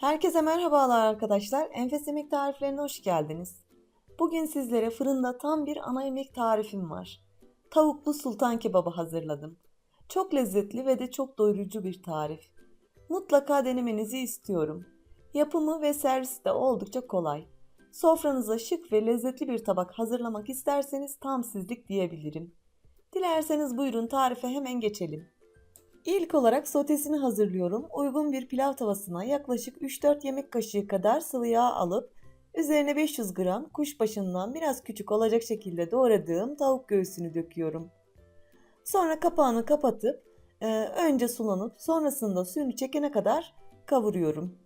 Herkese merhabalar arkadaşlar. Enfes Yemek Tariflerine hoş geldiniz. Bugün sizlere fırında tam bir ana yemek tarifim var. Tavuklu sultan kebabı hazırladım. Çok lezzetli ve de çok doyurucu bir tarif. Mutlaka denemenizi istiyorum. Yapımı ve servisi de oldukça kolay. Sofranıza şık ve lezzetli bir tabak hazırlamak isterseniz tam sizlik diyebilirim. Dilerseniz buyurun tarife hemen geçelim. İlk olarak sotesini hazırlıyorum. Uygun bir pilav tavasına yaklaşık 3-4 yemek kaşığı kadar sıvı yağ alıp üzerine 500 gram kuşbaşından biraz küçük olacak şekilde doğradığım tavuk göğsünü döküyorum. Sonra kapağını kapatıp önce sulanıp sonrasında suyunu çekene kadar kavuruyorum.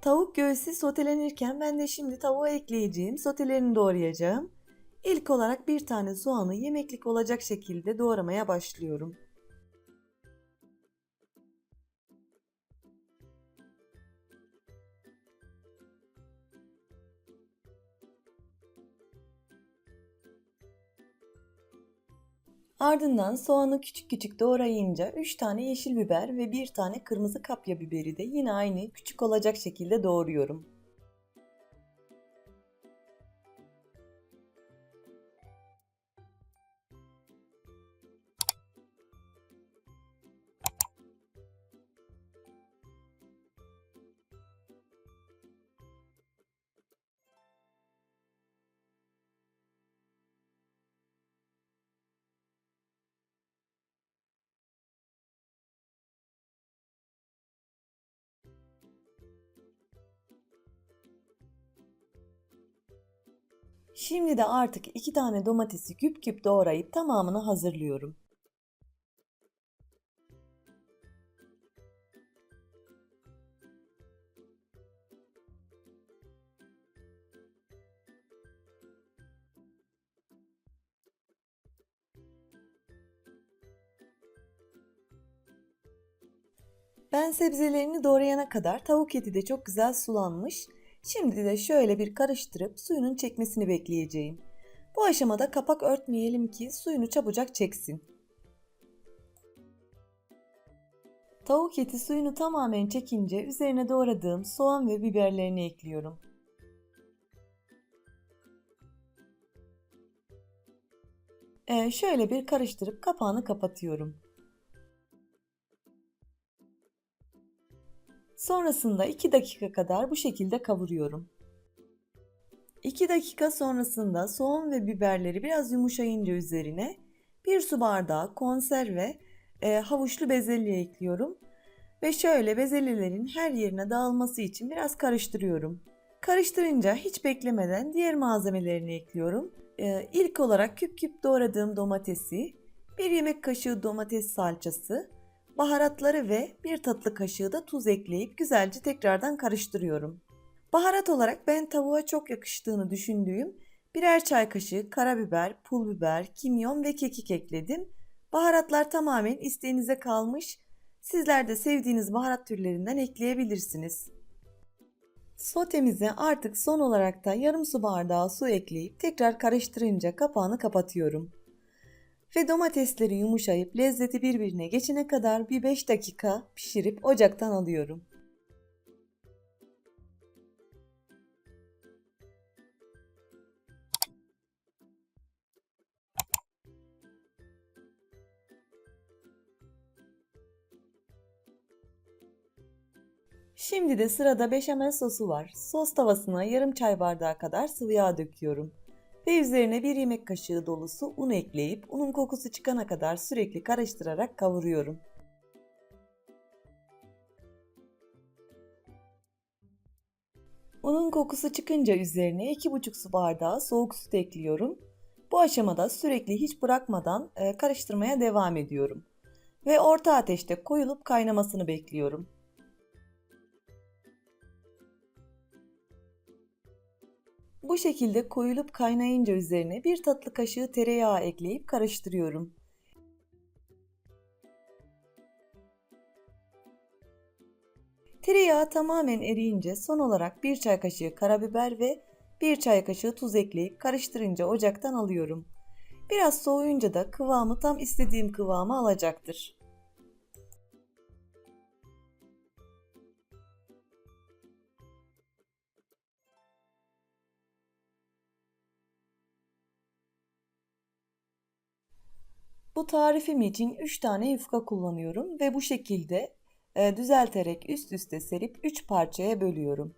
Tavuk göğsü sotelenirken ben de şimdi tavuğa ekleyeceğim sotelerini doğrayacağım. İlk olarak bir tane soğanı yemeklik olacak şekilde doğramaya başlıyorum. Ardından soğanı küçük küçük doğrayınca 3 tane yeşil biber ve 1 tane kırmızı kapya biberi de yine aynı küçük olacak şekilde doğruyorum. Şimdi de artık 2 tane domatesi küp küp doğrayıp tamamını hazırlıyorum. Ben sebzelerini doğrayana kadar tavuk eti de çok güzel sulanmış. Şimdi de şöyle bir karıştırıp suyunun çekmesini bekleyeceğim. Bu aşamada kapak örtmeyelim ki suyunu çabucak çeksin. Tavuk eti suyunu tamamen çekince üzerine doğradığım soğan ve biberlerini ekliyorum. Şöyle bir karıştırıp kapağını kapatıyorum. Sonrasında 2 dakika kadar bu şekilde kavuruyorum. 2 dakika sonrasında soğan ve biberleri biraz yumuşayınca üzerine 1 su bardağı konserve havuçlu bezelye ekliyorum. Ve şöyle bezelyelerin her yerine dağılması için biraz karıştırıyorum. Karıştırınca hiç beklemeden diğer malzemelerini ekliyorum. İlk olarak küp küp doğradığım domatesi, 1 yemek kaşığı domates salçası, baharatları ve 1 tatlı kaşığı da tuz ekleyip güzelce tekrardan karıştırıyorum. Baharat olarak ben tavuğa çok yakıştığını düşündüğüm birer çay kaşığı karabiber, pul biber, kimyon ve kekik ekledim. Baharatlar tamamen isteğinize kalmış. Sizler de sevdiğiniz baharat türlerinden ekleyebilirsiniz. Sotemize artık son olarak da yarım su bardağı su ekleyip tekrar karıştırınca kapağını kapatıyorum. Ve domatesleri yumuşayıp lezzeti birbirine geçene kadar bir 5 dakika pişirip ocaktan alıyorum. Şimdi de sırada beşamel sosu var. Sos tavasına yarım çay bardağı kadar sıvı yağ döküyorum. Ve üzerine 1 yemek kaşığı dolusu un ekleyip unun kokusu çıkana kadar sürekli karıştırarak kavuruyorum. Unun kokusu çıkınca üzerine 2,5 su bardağı soğuk süt ekliyorum. Bu aşamada sürekli hiç bırakmadan karıştırmaya devam ediyorum. Ve orta ateşte koyulup kaynamasını bekliyorum. Bu şekilde koyulup kaynayınca üzerine 1 tatlı kaşığı tereyağı ekleyip karıştırıyorum. Tereyağı tamamen eriyince son olarak 1 çay kaşığı karabiber ve 1 çay kaşığı tuz ekleyip karıştırınca ocaktan alıyorum. Biraz soğuyunca da kıvamı tam istediğim kıvamı alacaktır. Bu tarifim için 3 tane yufka kullanıyorum ve bu şekilde düzelterek üst üste serip 3 parçaya bölüyorum.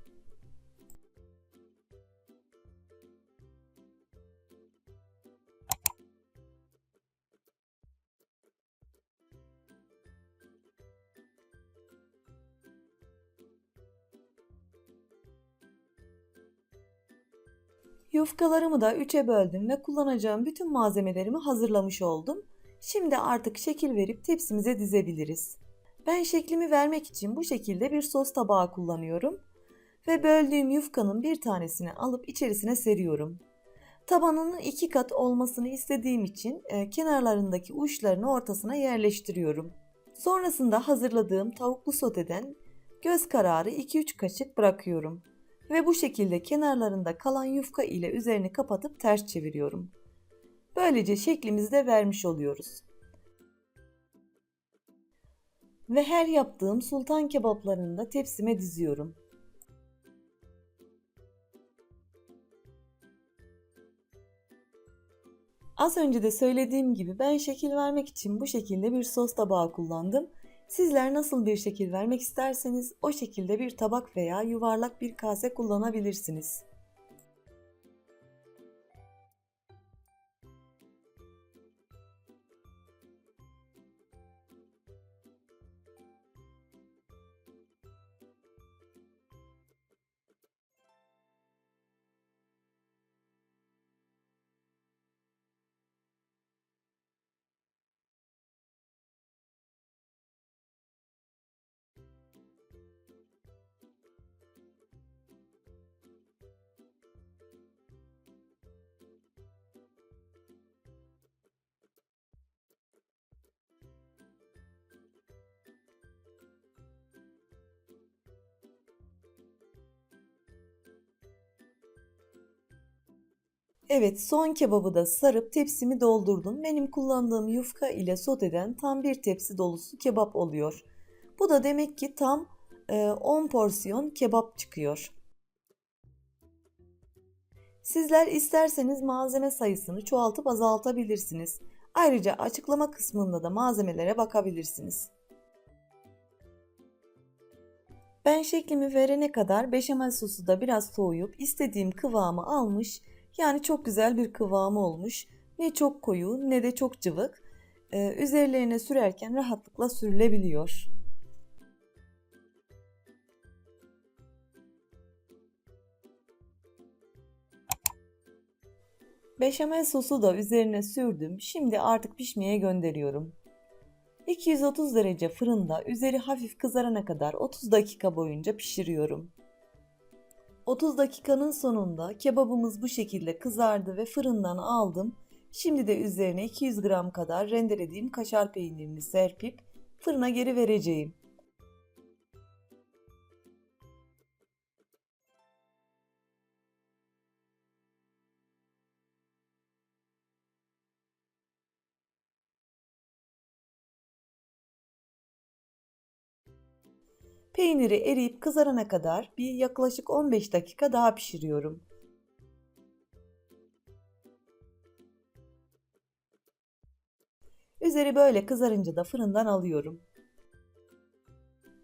Yufkalarımı da 3'e böldüm ve kullanacağım bütün malzemelerimi hazırlamış oldum. Şimdi artık şekil verip tepsimize dizebiliriz. Ben şeklimi vermek için bu şekilde bir sos tabağı kullanıyorum ve böldüğüm yufkanın bir tanesini alıp içerisine seriyorum. Tabanının 2 kat olmasını istediğim için kenarlarındaki uçlarını ortasına yerleştiriyorum. Sonrasında hazırladığım tavuklu soteden göz kararı 2-3 kaşık bırakıyorum. Ve bu şekilde kenarlarında kalan yufka ile üzerini kapatıp ters çeviriyorum. Böylece şeklimizi de vermiş oluyoruz. Ve her yaptığım sultan kebaplarını da tepsime diziyorum. Az önce de söylediğim gibi ben şekil vermek için bu şekilde bir sos tabağı kullandım. Sizler nasıl bir şekil vermek isterseniz o şekilde bir tabak veya yuvarlak bir kase kullanabilirsiniz. Evet, son kebabı da sarıp tepsimi doldurdum. Benim kullandığım yufka ile soteden tam bir tepsi dolusu kebap oluyor. Bu da demek ki tam 10 porsiyon kebap çıkıyor. Sizler isterseniz malzeme sayısını çoğaltıp azaltabilirsiniz. Ayrıca açıklama kısmında da malzemelere bakabilirsiniz. Ben şeklimi verene kadar beşamel sosu da biraz soğuyup istediğim kıvamı almış. Yani çok güzel bir kıvamı olmuş. Ne çok koyu ne de çok cıvık. Üzerlerine sürerken rahatlıkla sürülebiliyor. Beşamel sosu da üzerine sürdüm. Şimdi artık pişmeye gönderiyorum. 230 derece fırında üzeri hafif kızarana kadar 30 dakika boyunca pişiriyorum. 30 dakikanın sonunda kebabımız bu şekilde kızardı ve fırından aldım. Şimdi de üzerine 200 gram kadar rendelediğim kaşar peynirini serpip fırına geri vereceğim. Peyniri eriyip kızarana kadar bir yaklaşık 15 dakika daha pişiriyorum. Üzeri böyle kızarınca da fırından alıyorum.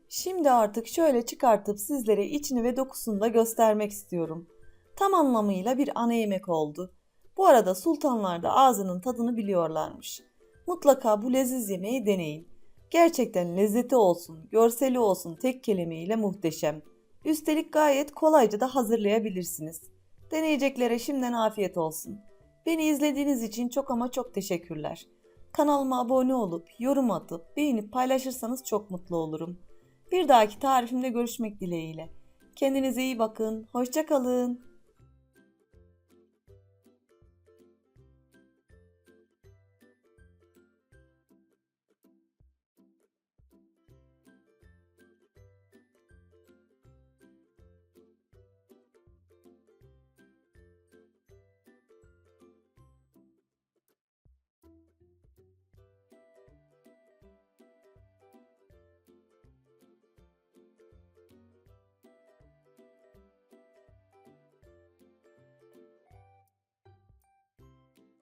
Şimdi artık şöyle çıkartıp sizlere içini ve dokusunu da göstermek istiyorum. Tam anlamıyla bir ana yemek oldu. Bu arada sultanlar da ağzının tadını biliyorlarmış. Mutlaka bu leziz yemeği deneyin. Gerçekten lezzeti olsun, görseli olsun tek kelimeyle muhteşem. Üstelik gayet kolayca da hazırlayabilirsiniz. Deneyeceklere şimdiden afiyet olsun. Beni izlediğiniz için çok ama çok teşekkürler. Kanalıma abone olup, yorum atıp, beğenip paylaşırsanız çok mutlu olurum. Bir dahaki tarifimde görüşmek dileğiyle. Kendinize iyi bakın, hoşça kalın.